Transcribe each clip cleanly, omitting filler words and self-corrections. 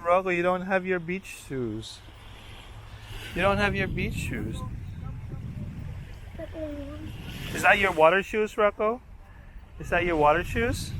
Rocco, you don't have your beach shoes. You don't have your beach shoes. Is that your water shoes, Rocco? Is that your water shoes?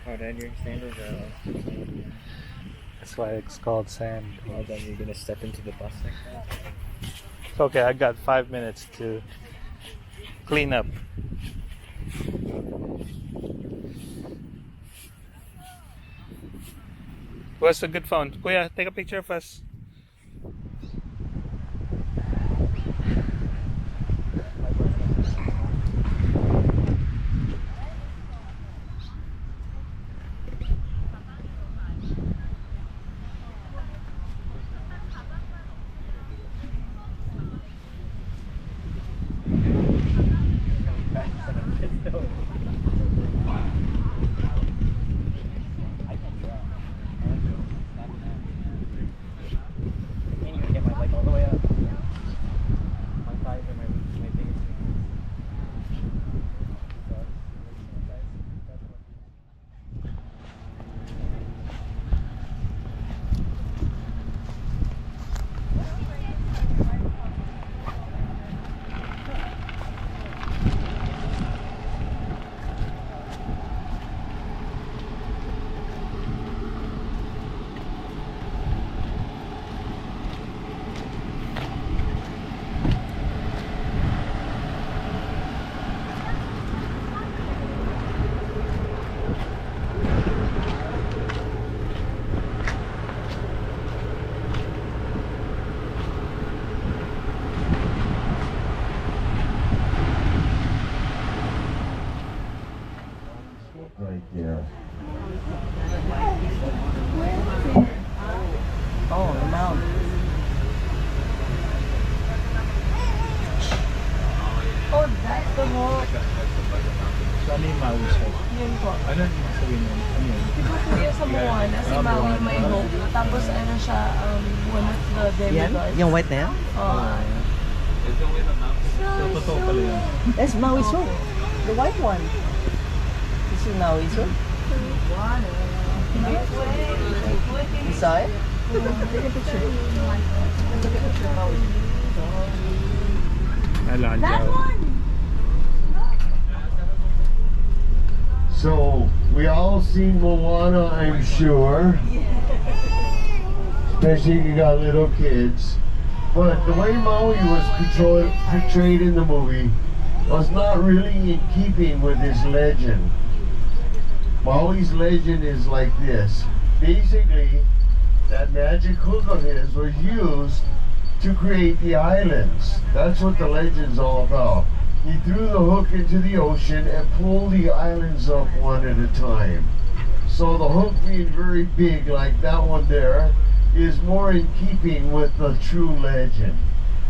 Oh, then your sandals are. That's why it's called sand. Oh, then you're gonna step into the bus like that? It's okay, I got 5 minutes to clean up. What's a good phone? Kuya, take a picture of us. Right there. Oh, the mountain. Oh, that's the whole. Saan yung Maui siya? Yun po. Ano yung sabihin mo? Ano yun? Di ba kuya sa Moana, si Maui may hope. Tapos ano siya, one of the demigods. Yung white na yan? Oh. So, totoo pala yun. That's Maui's hope. The white one. This is Maui's hope. You saw it? Take a picture. Look at the picture of Maui. That one! So, we all seen Moana, I'm sure. Especially if you got little kids. But the way Maui was portrayed in the movie was not really in keeping with his legend. Maui's legend is like this. Basically, that magic hook of his was used to create the islands. That's what the legend's all about. He threw the hook into the ocean and pulled the islands up one at a time. So the hook being very big like that one there is more in keeping with the true legend.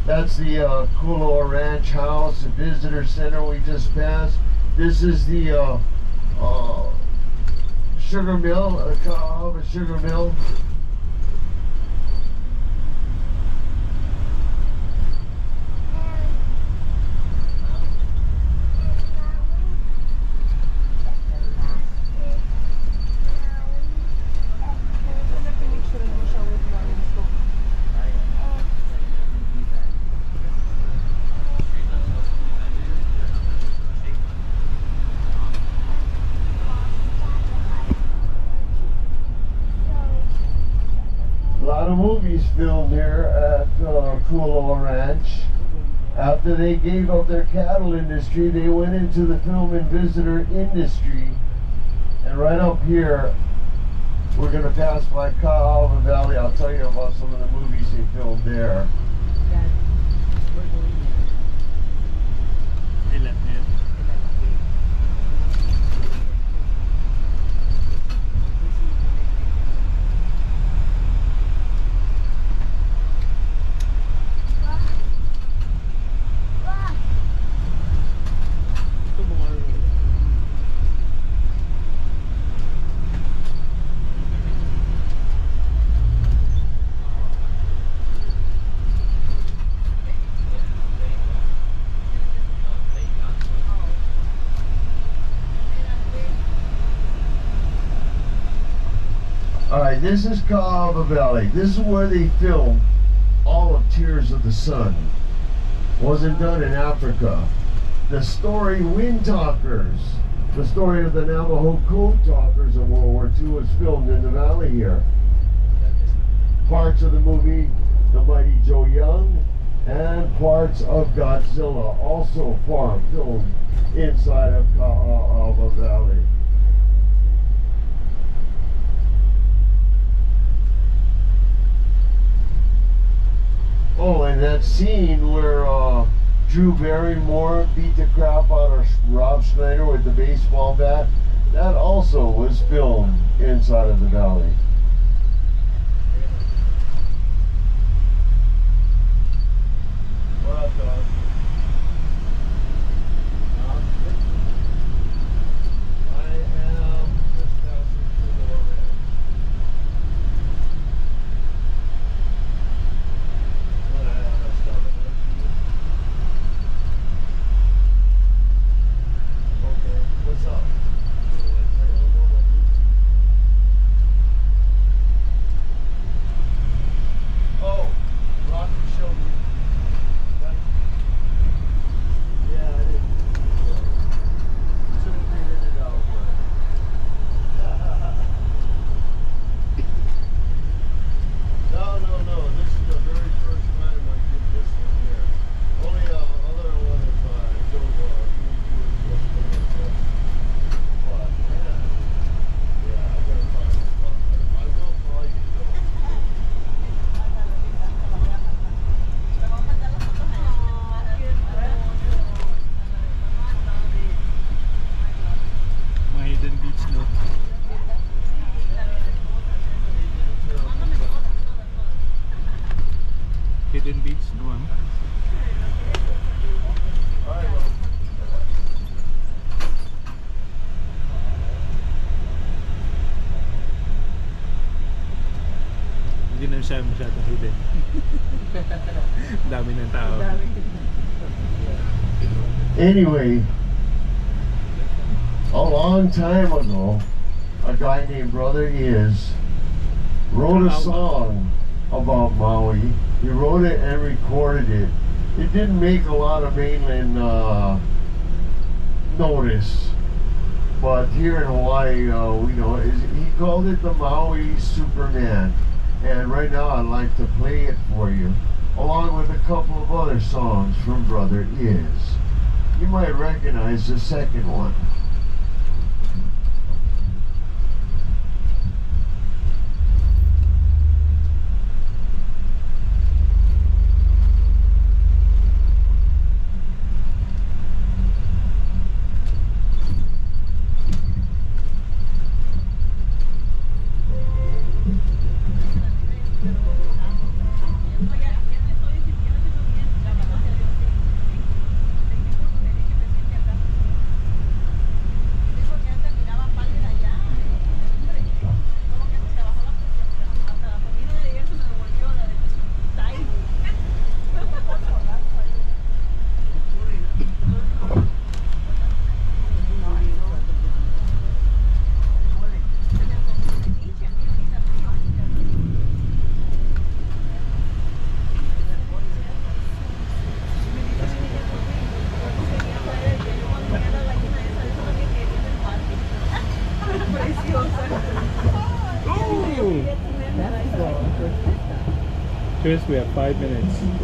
That's the Kualoa Ranch House, the visitor center we just passed. This is the sugar mill, Kualoa sugar mill. the movies filmed here at Kualoa Ranch. After they gave up their cattle industry, they went into the film and visitor industry. And right up here, we're going to pass by Kahuku Valley. I'll tell you about some of the movies they filmed there. Alright, this is Kahuku Valley. This is where they filmed all of Tears of the Sun. Wasn't done in Africa. The story Wind Talkers, the story of the Navajo Code Talkers in World War II, was filmed in the valley here. Parts of the movie The Mighty Joe Young and parts of Godzilla also filmed inside of Kahuku Valley. Oh, and that scene where Drew Barrymore beat the crap out of Rob Schneider with the baseball bat, that also was filmed inside of the valley. What up, dog? I am just passing through the ranch. Hidden beach doang. Hindi na siya masyadong hidden. Dami ng tao. Anyway, a long time ago, a guy named Brother Is wrote a song about Maui. He wrote it and recorded it. It didn't make a lot of mainland notice, but here in Hawaii, we know he called it the Maui Superman. And right now I'd like to play it for you, along with a couple of other songs from Brother Is. You might recognize the second one. Cheers, we have 5 minutes.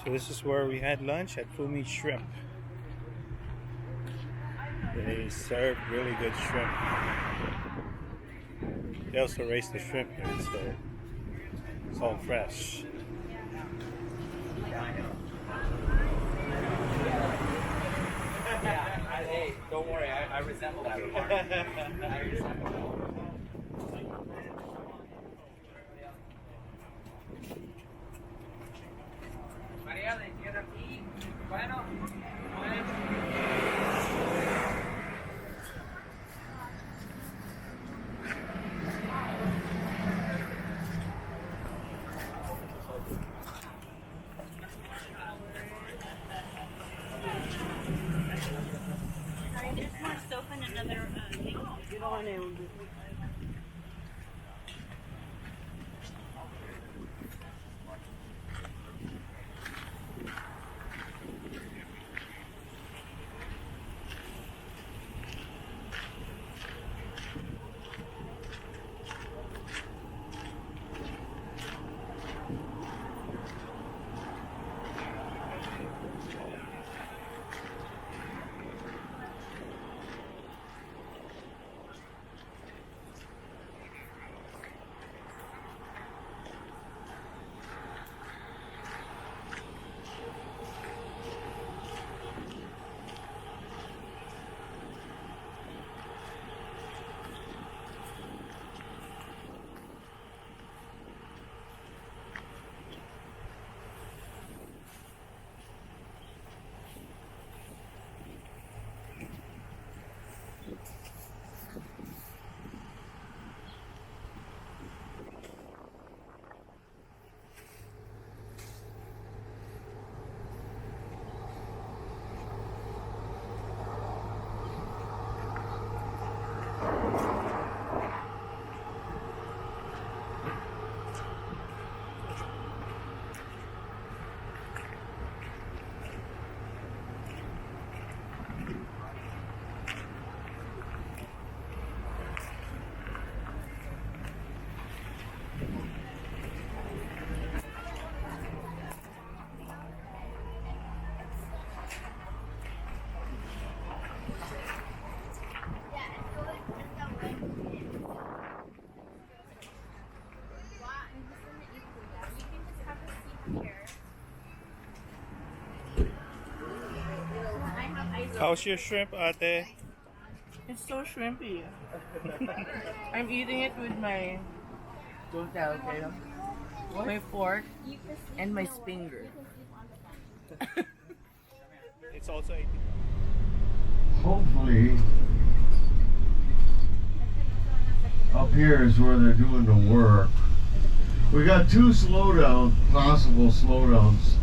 So this is where we had lunch at Fumis Shrimp. They serve really good shrimp. They also raise the shrimp here, so it's all fresh. Hey, don't worry, I resemble that remark. I resemble that. María, de izquierda aquí. Bueno, Sorry, there's more soap and another thing. How's your shrimp, ate? It's so shrimpy. I'm eating it with my, don't tell, okay? My fork and my finger. It's also Hopefully, up here is where they're doing the work. We got two possible slowdowns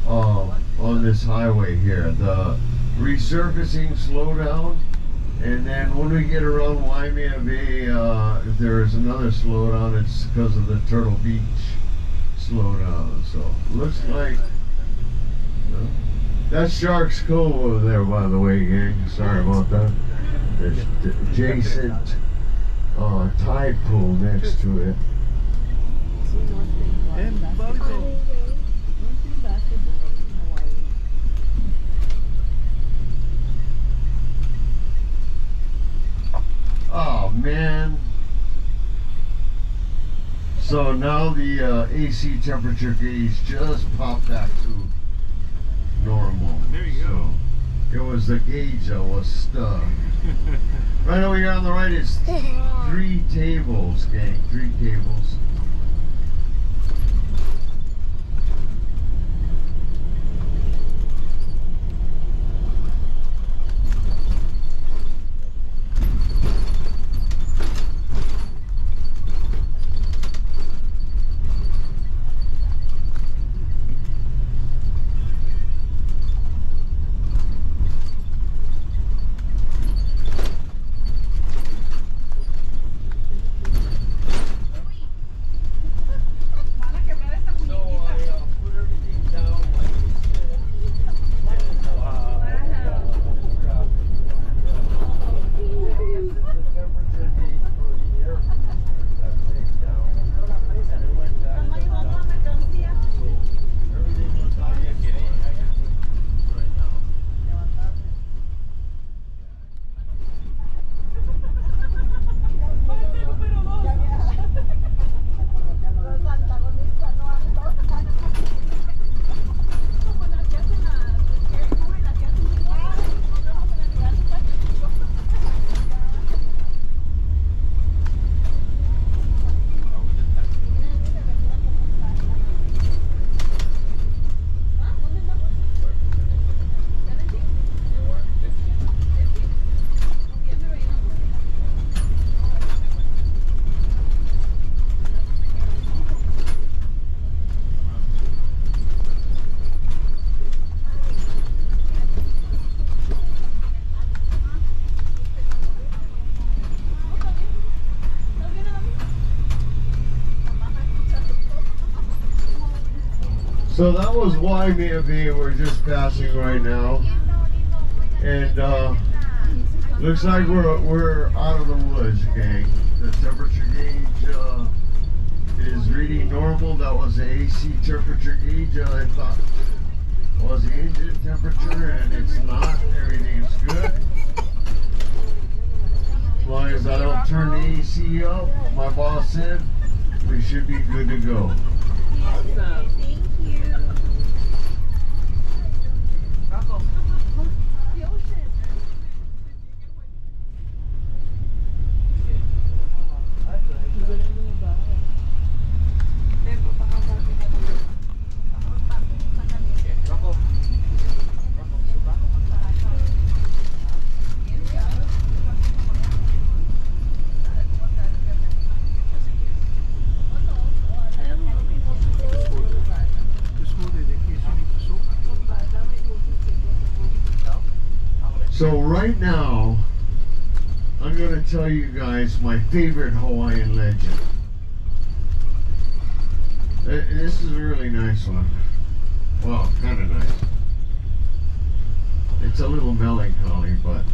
on this highway here. The resurfacing slowdown, and then when we get around Waimea Bay, if there is another slowdown, it's because of the Turtle Beach slowdown. So looks like that's Sharks Cove over there, by the way, gang. Sorry about that. There's the adjacent tide pool next to it. Oh man. So now the AC temperature gauge just popped back to normal. There you go. So it was the gauge that was stuck. Right over here on the right is 3 tables, gang. 3 tables. So that was Waimea. We're just passing right now, and looks like we're out of the woods, gang. The temperature gauge is reading normal. That was the AC temperature gauge. I thought was the engine temperature, and it's not. Everything's good. As long as I don't turn the AC up, my boss said we should be good to go. Awesome. So right now, I'm going to tell you guys my favorite Hawaiian legend. This is a really nice one. Well, kind of nice. It's a little melancholy, but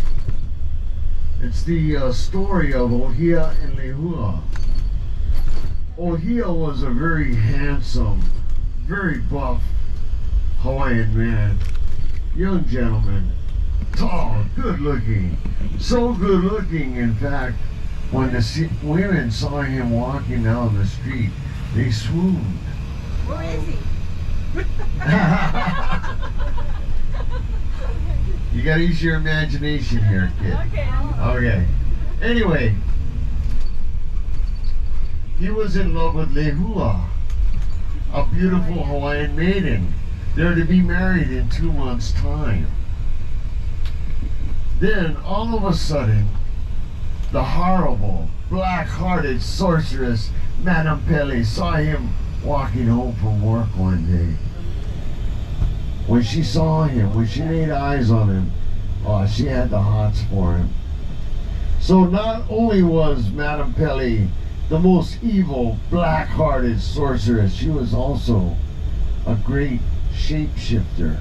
it's the story of Ohia and Lehua. Ohia was a very handsome, very buff Hawaiian man, young gentleman. Tall, good looking, so good looking. In fact, when the women saw him walking down the street, they swooned. Where is he? You gotta use your imagination here, kid. Okay. Anyway, he was in love with Lehua, a beautiful Hawaiian maiden. They're to be married in 2 months' time. Then, all of a sudden, the horrible, black-hearted sorceress, Madame Pele, saw him walking home from work one day. When she saw him, when she laid eyes on him, oh, she had the hots for him. So not only was Madame Pele the most evil, black-hearted sorceress, she was also a great shapeshifter.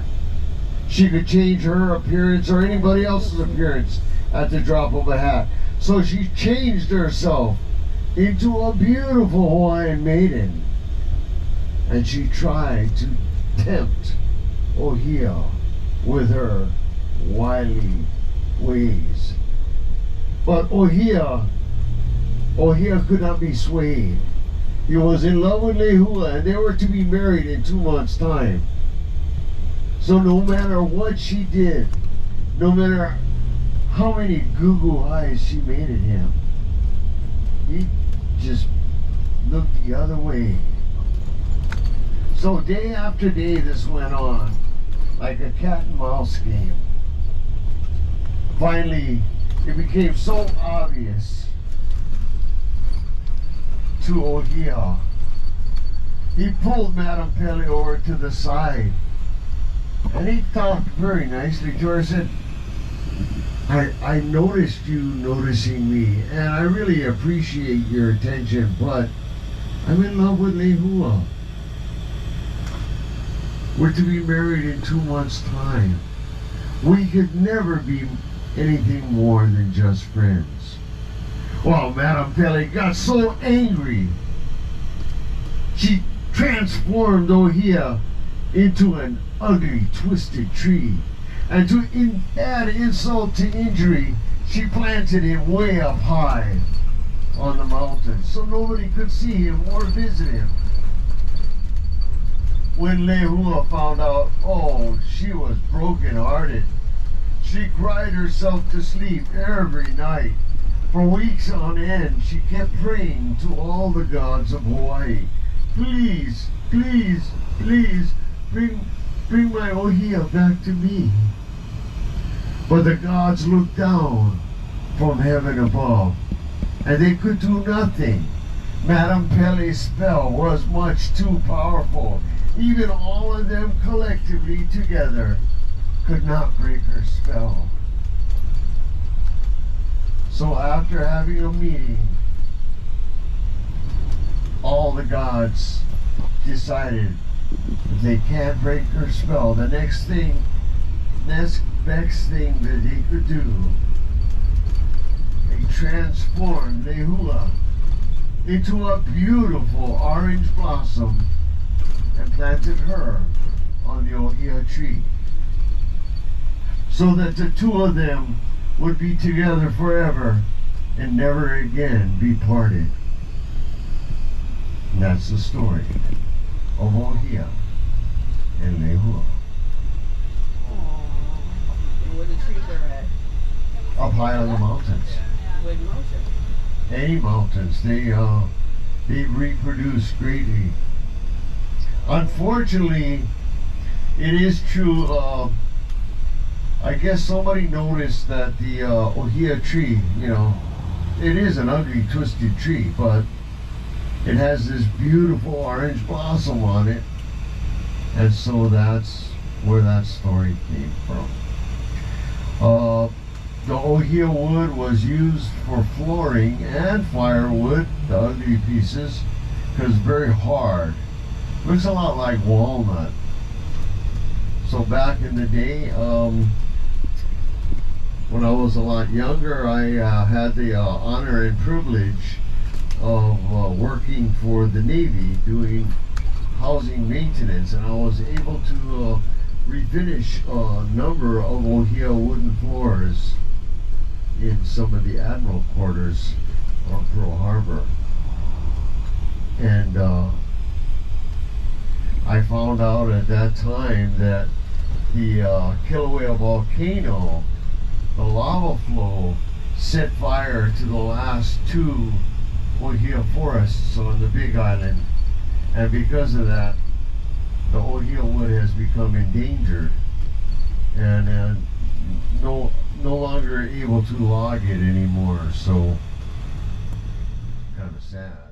She could change her appearance or anybody else's appearance at the drop of a hat. So she changed herself into a beautiful Hawaiian maiden. And she tried to tempt Ohia with her wily ways. But Ohia could not be swayed. He was in love with Lehua, and they were to be married in 2 months' time. So no matter what she did, no matter how many goo-goo eyes she made at him, he just looked the other way. So day after day this went on, like a cat and mouse game. Finally, it became so obvious to Ohia. He pulled Madame Pele over to the side, and he talked very nicely to her, said, I noticed you noticing me, and I really appreciate your attention, but I'm in love with Lehua. We're to be married in 2 months' time. We could never be anything more than just friends. Well, Madame Pele got so angry, she transformed Ohia into an ugly, twisted tree. And to add insult to injury, she planted him way up high on the mountain so nobody could see him or visit him. When Lehua found out, oh, she was broken-hearted. She cried herself to sleep every night. For weeks on end, she kept praying to all the gods of Hawaii. Please, please, please, bring my Ohia back to me. But the gods looked down from heaven above, and they could do nothing. Madame Pele's spell was much too powerful. Even all of them collectively together could not break her spell. So after having a meeting, all the gods decided If they can't break her spell, the next thing that they could do, they transformed Lehua into a beautiful orange blossom and planted her on the ohia tree, so that the two of them would be together forever and never again be parted. And that's the story of Ohia and Lehua. And where the trees are at? Up high on the mountains. What mountain? Any mountains, they reproduce greatly. Unfortunately, it is true. I guess somebody noticed that the ohia tree, it is an ugly, twisted tree, but it has this beautiful orange blossom on it, and so that's where that story came from. The ohia wood was used for flooring and firewood, the ugly pieces, because it's very hard. Looks a lot like walnut. So back in the day, when I was a lot younger, I had the honor and privilege of working for the Navy, doing housing maintenance, and I was able to refinish a number of ohia wooden floors in some of the admiral quarters on Pearl Harbor. And I found out at that time that the Kilauea volcano, the lava flow, set fire to the last two ohia forests on the Big Island, and because of that, the ohia wood has become endangered and no longer able to log it anymore. So kind of sad.